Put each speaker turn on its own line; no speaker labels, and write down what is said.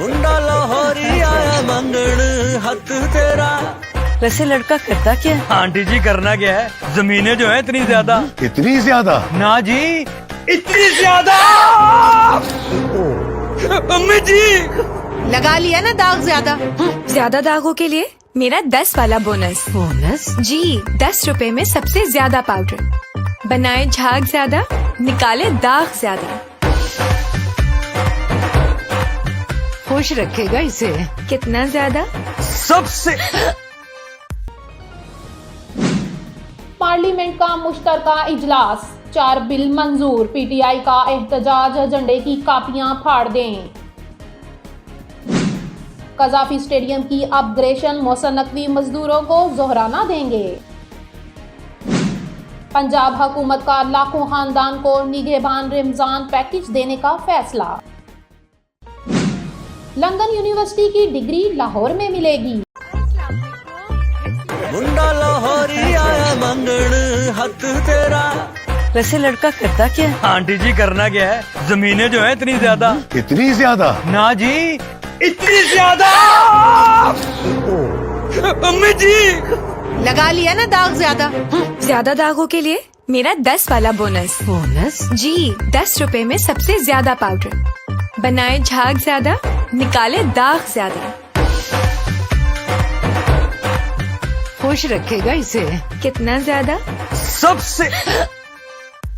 मुंडा लाहौरी आया मंगण हक तेरा।
वैसे लड़का करता क्या है?
आंटी जी करना क्या है, जमीनें जो है इतनी ज्यादा।
इतनी ज्यादा?
ना जी, इतनी ज्यादा। अम्मी जी
लगा लिया ना दाग ज्यादा।
ज्यादा दागों के लिए मेरा 10 वाला बोनस।
बोनस?
जी, 10 रुपए में सबसे ज्यादा पाउडर। बनाए झाग ज्यादा, निकाले दाग ज्यादा।
खुश रखेगा इसे।
कितना ज्यादा?
सबसे।
पार्लियामेंट का मुश्तरका इजलास, 4 बिल मंजूर। पीटीआई का एहतजाज, झंडे की कापियां फाड़ दें। कजाफी स्टेडियम की अपग्रेडेशन, मौसम नकवी मजदूरों को जोहराना देंगे। पंजाब हुकूमत का लाखों खानदान को निगहबान रमजान पैकेज देने का फैसला। लंदन यूनिवर्सिटी की डिग्री लाहौर में मिलेगी।
मुंडा लाहौरी आया मंगण हक तेरा।
वैसे लड़का करता क्या है?
आंटी जी करना क्या है, जमीनें जो है इतनी ज्यादा।
इतनी ज्यादा?
ना जी, इतनी ज्यादा। अम्मी जी
लगा लिया ना दाग ज्यादा।
ज्यादा दागों के लिए मेरा 10 वाला बोनस।
बोनस?
जी, 10 रुपए में सबसे ज्यादा पाउडर। बनाए झाग ज्यादा, निकाले दाग ज्यादा।
खुश रखेगा इसे।
कितना ज्यादा?
सबसे।